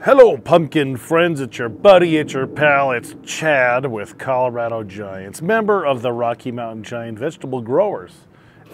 Hello, pumpkin friends. It's your buddy, it's your pal, it's Chad with Colorado Giants, member of the Rocky Mountain Giant Vegetable Growers.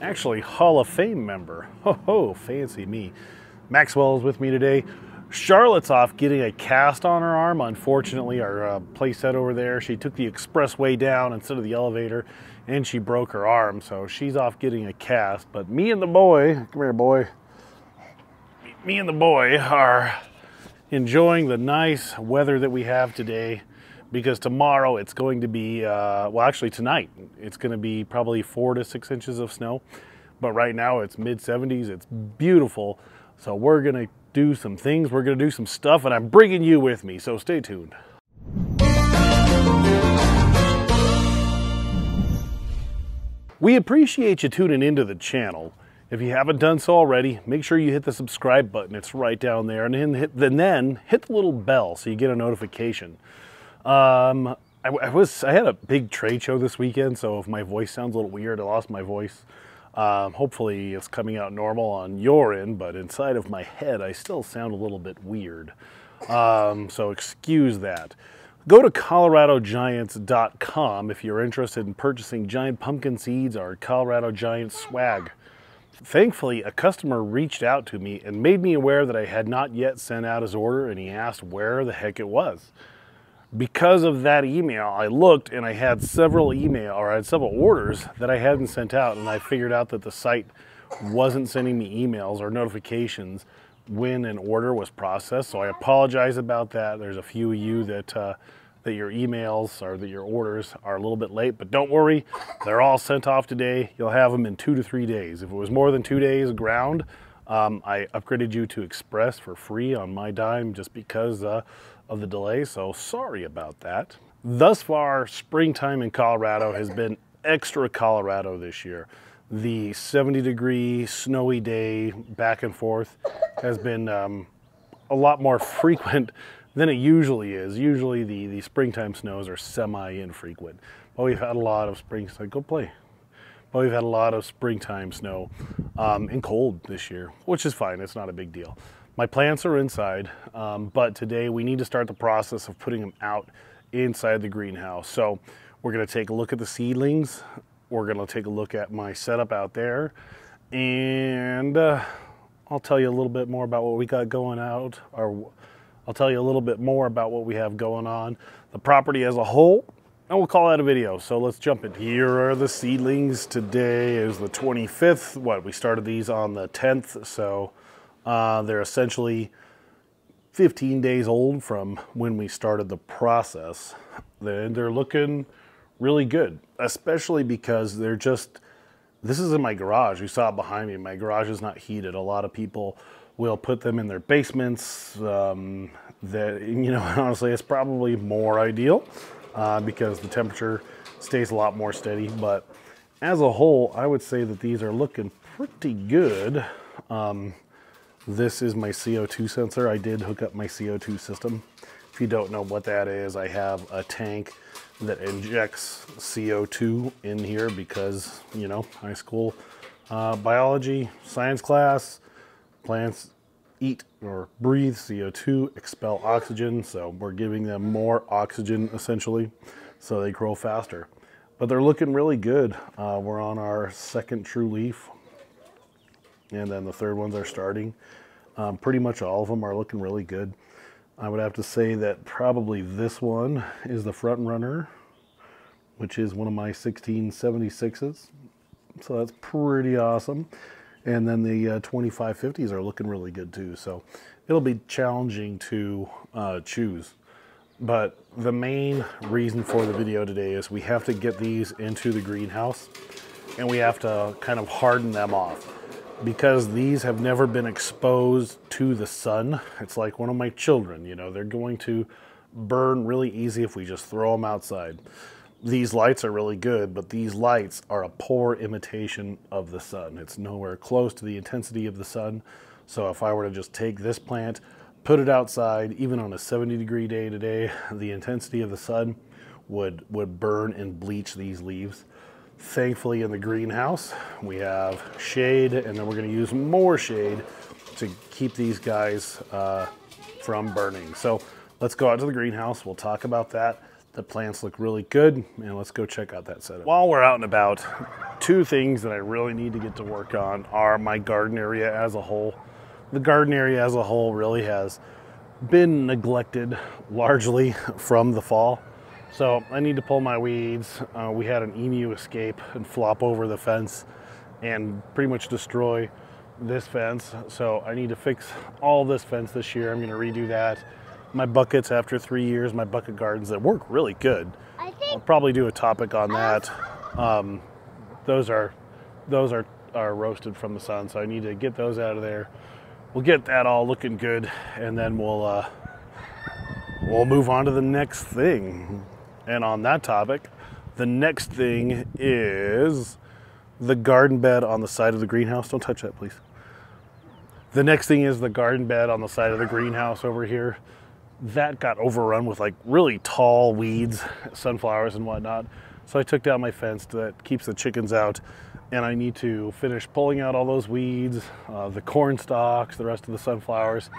Actually, Hall of Fame member. Ho ho, fancy me. Maxwell is with me today. Charlotte's off getting a cast on her arm. Unfortunately, our playset over there, she took the expressway down instead of the elevator, and she broke her arm, so she's off getting a cast. But me and the boy, come here, boy. Me and the boy are enjoying the nice weather that we have today, because tomorrow it's going to be, well, actually tonight, it's going to be probably 4 to 6 inches of snow. But right now it's mid-70s. It's beautiful. So we're going to do some things. We're going to do some stuff, and I'm bringing you with me. So stay tuned. We appreciate you tuning into the channel. If you haven't done so already, make sure you hit the subscribe button. It's right down there. And then hit the little bell so you get a notification. I had a big trade show this weekend, so if my voice sounds a little weird, I lost my voice. Hopefully it's coming out normal on your end, but inside of my head, I still sound a little bit weird. So excuse that. Go to coloradogiants.com if you're interested in purchasing giant pumpkin seeds or Colorado Giant swag. Thankfully, a customer reached out to me and made me aware that I had not yet sent out his order, and he asked where the heck it was. Because of that email, I looked and I had several orders that I hadn't sent out, and I figured out that the site wasn't sending me emails or notifications when an order was processed. So I apologize about that. There's a few of you that your emails or that your orders are a little bit late, but don't worry, they're all sent off today. You'll have them in 2 to 3 days. If it was more than 2 days ground, I upgraded you to Express for free on my dime just because of the delay, so sorry about that. Thus far, springtime in Colorado has been extra Colorado this year. The 70-degree snowy day back and forth has been a lot more frequent than it usually is. Usually the springtime snows are semi-infrequent. But we've had a lot of springtime snow and cold this year, which is fine. It's not a big deal. My plants are inside, but today we need to start the process of putting them out inside the greenhouse. So we're going to take a look at the seedlings. We're going to take a look at my setup out there, and I'll tell you a little bit more about what we got going out, or I'll tell you a little bit more about what we have going on, the property as a whole, and we'll call that a video. So let's jump in. Here are the seedlings. Today is the 25th. We started these on the 10th, so they're essentially 15 days old from when we started the process. They're looking really good, especially because this is in my garage. You saw it behind me. My garage is not heated. A lot of people will put them in their basements. Honestly, it's probably more ideal because the temperature stays a lot more steady. But as a whole, I would say that these are looking pretty good. This is my CO2 sensor. I did hook up my CO2 system. If you don't know what that is, I have a tank that injects CO2 in here because, high school biology, science class, plants eat or breathe CO2, expel oxygen, so we're giving them more oxygen essentially, so they grow faster. But they're looking really good. We're on our second true leaf, and then the third ones are starting. Pretty much all of them are looking really good. I would have to say that probably this one is the front runner, which is one of my 1676s. So that's pretty awesome. And then the 2550s are looking really good too. So it'll be challenging to choose. But the main reason for the video today is we have to get these into the greenhouse, and we have to kind of harden them off, because these have never been exposed to the sun. It's like one of my children, they're going to burn really easy if we just throw them outside. These lights are really good, but these lights are a poor imitation of the sun. It's nowhere close to the intensity of the sun. So if I were to just take this plant, put it outside, even on a 70-degree day today, the intensity of the sun would burn and bleach these leaves. Thankfully, in the greenhouse, we have shade, and then we're going to use more shade to keep these guys from burning. So let's go out to the greenhouse. We'll talk about that. The plants look really good, and let's go check out that setup. While we're out and about, two things that I really need to get to work on are my garden area as a whole. The garden area as a whole really has been neglected largely from the fall. So I need to pull my weeds. We had an emu escape and flop over the fence and pretty much destroy this fence. So I need to fix all this fence this year. I'm going to redo that. My buckets, after 3 years, my bucket gardens that work really good. I'll probably do a topic on that. Those are roasted from the sun, so I need to get those out of there. We'll get that all looking good, and then we'll move on to the next thing. And on that topic, the next thing is the garden bed on the side of the greenhouse. Don't touch that, please. The next thing is the garden bed on the side of the greenhouse over here. That got overrun with like really tall weeds, sunflowers and whatnot. So I took down my fence that keeps the chickens out, and I need to finish pulling out all those weeds, the corn stalks, the rest of the sunflowers,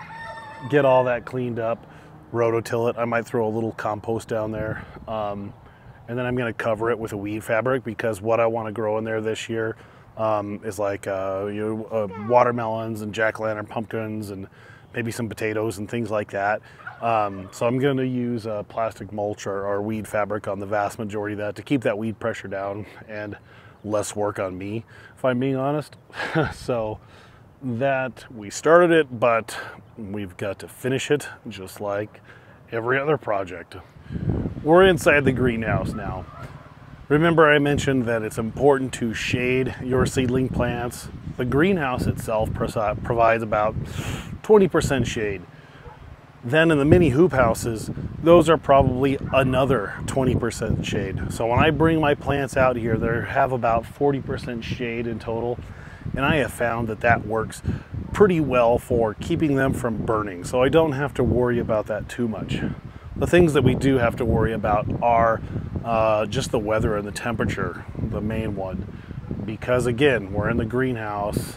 get all that cleaned up, rototill it. I might throw a little compost down there. And then I'm going to cover it with a weed fabric, because what I want to grow in there this year is like watermelons and jack-o'-lantern pumpkins and maybe some potatoes and things like that. So I'm going to use plastic mulch or weed fabric on the vast majority of that to keep that weed pressure down and less work on me, if I'm being honest. So that we started it, but we've got to finish it just like every other project. We're inside the greenhouse now. Remember I mentioned that it's important to shade your seedling plants. The greenhouse itself provides about 20% shade. Then in the mini hoop houses, those are probably another 20% shade. So when I bring my plants out here, they have about 40% shade in total. And I have found that that works pretty well for keeping them from burning. So I don't have to worry about that too much. The things that we do have to worry about are just the weather and the temperature, the main one. Because again, we're in the greenhouse,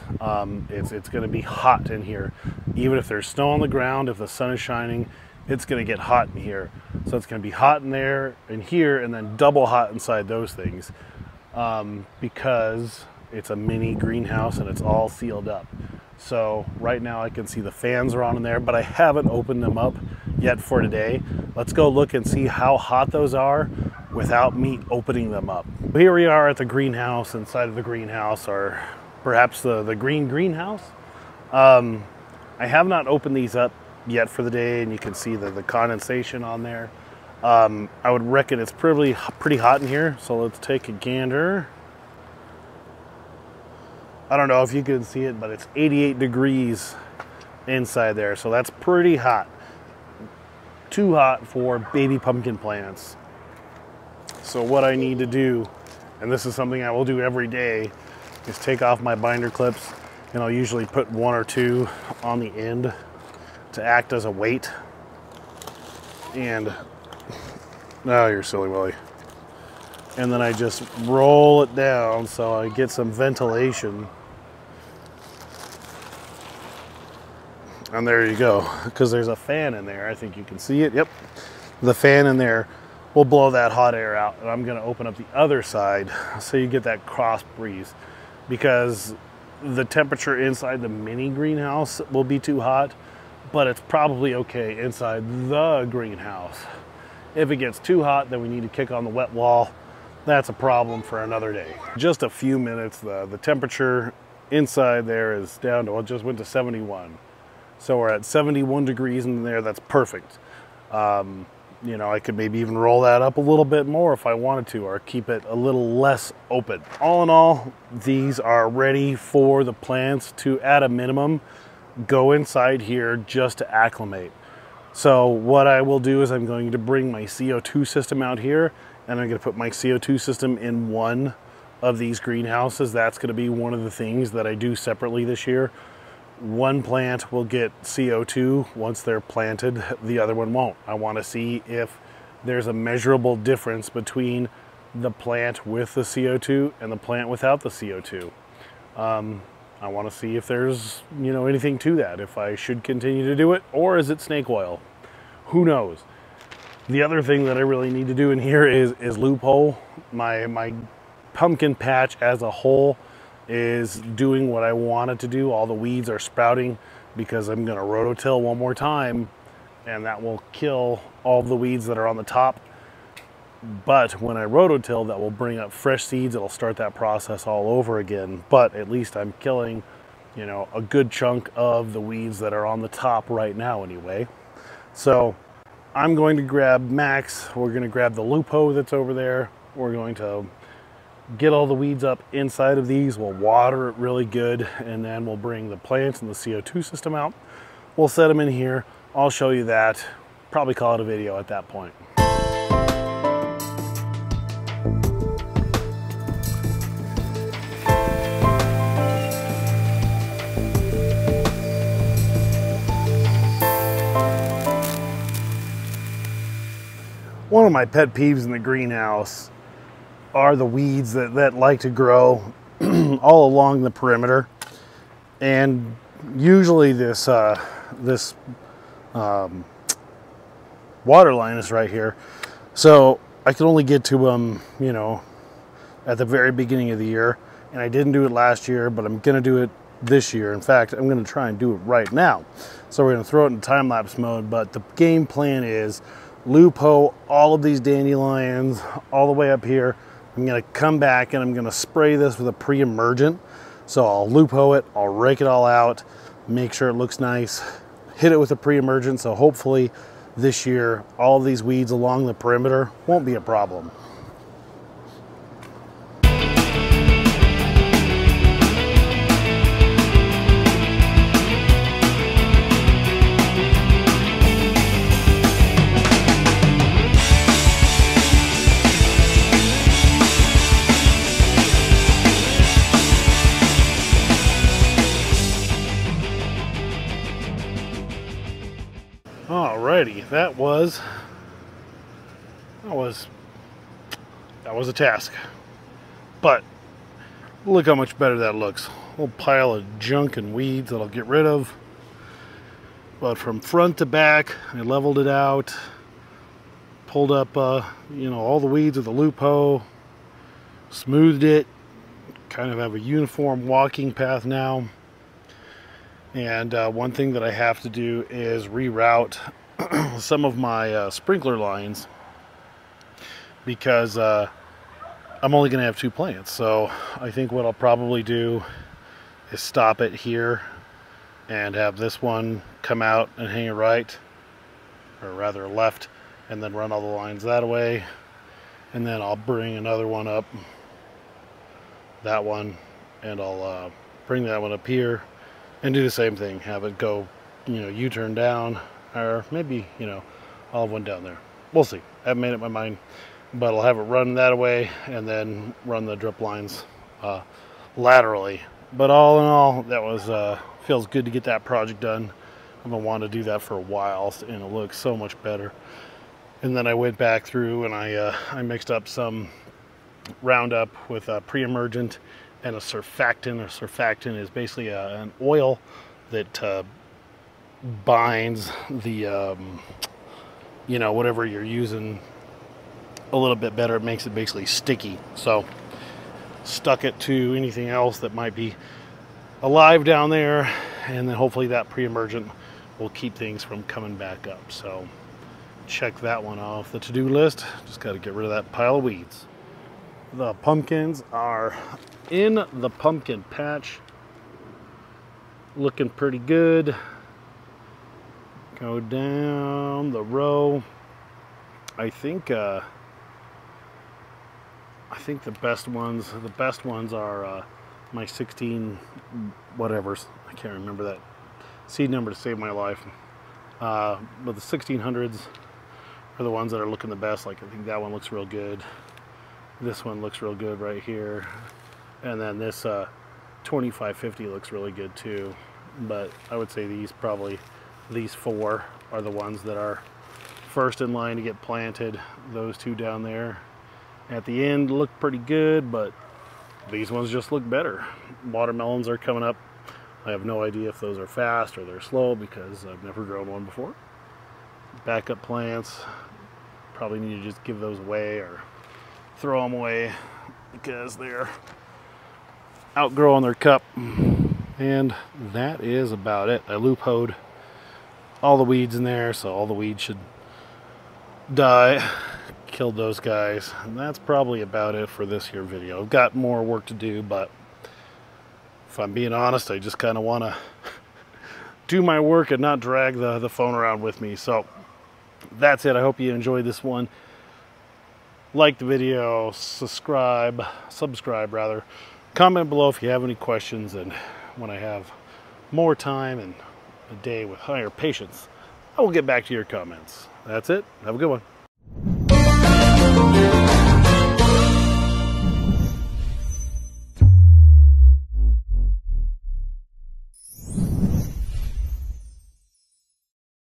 it's going to be hot in here. Even if there's snow on the ground, if the sun is shining, it's going to get hot in here. So it's going to be hot in there and here, and then double hot inside those things, because it's a mini greenhouse and it's all sealed up. So right now I can see the fans are on in there, but I haven't opened them up yet for today. Let's go look and see how hot those are without me opening them up. Here we are at the greenhouse, inside of the greenhouse, or perhaps the greenhouse. I have not opened these up yet for the day, and you can see the condensation on there. I would reckon it's pretty hot in here, so let's take a gander. I don't know if you can see it, but it's 88 degrees inside there, so that's pretty hot. Too hot for baby pumpkin plants. So what I need to do, and this is something I will do every day, is take off my binder clips, and I'll usually put 1 or 2 on the end to act as a weight. And, oh, you're silly Willie. And then I just roll it down so I get some ventilation. And there you go, because there's a fan in there. I think you can see it. Yep, the fan in there will blow that hot air out. And I'm going to open up the other side so you get that cross breeze, because the temperature inside the mini greenhouse will be too hot, but it's probably okay inside the greenhouse. If it gets too hot, then we need to kick on the wet wall. That's a problem for another day. Just a few minutes, the temperature inside there is down to, well, it just went to 71. So we're at 71 degrees in there. That's perfect. You know, I could maybe even roll that up a little bit more if I wanted to, or keep it a little less open. All in all, these are ready for the plants to, at a minimum, go inside here just to acclimate. So what I will do is I'm going to bring my CO2 system out here, and I'm going to put my CO2 system in one of these greenhouses. That's going to be one of the things that I do separately this year. One plant will get CO2 once they're planted, the other one won't. I want to see if there's a measurable difference between the plant with the CO2 and the plant without the CO2. I want to see if there's, you know, anything to that, if I should continue to do it, or is it snake oil? Who knows? The other thing that I really need to do in here is loophole. My pumpkin patch as a whole is doing what I want it to do. All the weeds are sprouting because I'm going to rototill one more time, and that will kill all the weeds that are on the top. But when I rototill, that will bring up fresh seeds. It'll start that process all over again. But at least I'm killing, you know, a good chunk of the weeds that are on the top right now anyway. So I'm going to grab Max. We're going to grab the lupo that's over there. We're going to get all the weeds up inside of these. We'll water it really good, and then we'll bring the plants and the CO2 system out. We'll set them in here. I'll show you that. Probably call it a video at that point. One of my pet peeves in the greenhouse are the weeds that like to grow all along the perimeter. And usually this water line is right here. So I can only get to them, you know, at the very beginning of the year. And I didn't do it last year, but I'm gonna do it this year. In fact, I'm gonna try and do it right now. So we're gonna throw it in time-lapse mode, but the game plan is lupo all of these dandelions all the way up here. I'm going to come back and I'm going to spray this with a pre-emergent. So I'll lupo it, I'll rake it all out, make sure it looks nice, hit it with a pre-emergent. So hopefully this year all of these weeds along the perimeter won't be a problem. Alrighty, that was a task, but look how much better that looks. A whole pile of junk and weeds that I'll get rid of. But from front to back, I leveled it out, pulled up, you know, all the weeds with the lupo, smoothed it, kind of have a uniform walking path now. And one thing that I have to do is reroute some of my sprinkler lines, because I'm only going to have 2 plants. So I think what I'll probably do is stop it here and have this one come out and hang it right, or rather left, and then run all the lines that way. And then I'll bring another one up, that one, and I'll bring that one up here and do the same thing. Have it go, you know, U-turn down, or maybe, you know, I'll have one down there. We'll see. I haven't made up my mind, but I'll have it run that way and then run the drip lines laterally. But all in all, that was feels good to get that project done. I've been wanting to do that for a while, and it looks so much better. And then I went back through and I mixed up some Roundup with a pre-emergent and a surfactant. A surfactant is basically an oil that binds the, you know, whatever you're using a little bit better. It makes it basically sticky. So stuck it to anything else that might be alive down there, and then hopefully that pre-emergent will keep things from coming back up. So check that one off the to-do list. Just got to get rid of that pile of weeds. The pumpkins are in the pumpkin patch, looking pretty good. Go down the row. I think the best ones are my 16 whatevers. I can't remember that seed number to save my life. But the 1600s are the ones that are looking the best. Like, I think that one looks real good. This one looks real good right here. And then this 2550 looks really good too. But I would say these 4 are the ones that are first in line to get planted. Those 2 down there at the end look pretty good, but these ones just look better. Watermelons are coming up I have no idea if those are fast or they're slow because I've never grown one before. Backup plants, probably need to just give those away or throw them away because they're outgrowing their cup. And that is about it. I loop hoed all the weeds in there, so all the weeds should die. Killed those guys, and that's probably about it for this here video. I've got more work to do, but if I'm being honest, I just kind of want to do my work and not drag the phone around with me. So that's it. I hope you enjoyed this one. Like the video, subscribe rather. Comment below if you have any questions, and when I have more time and a day with higher patience, I will get back to your comments. That's it. Have a good one.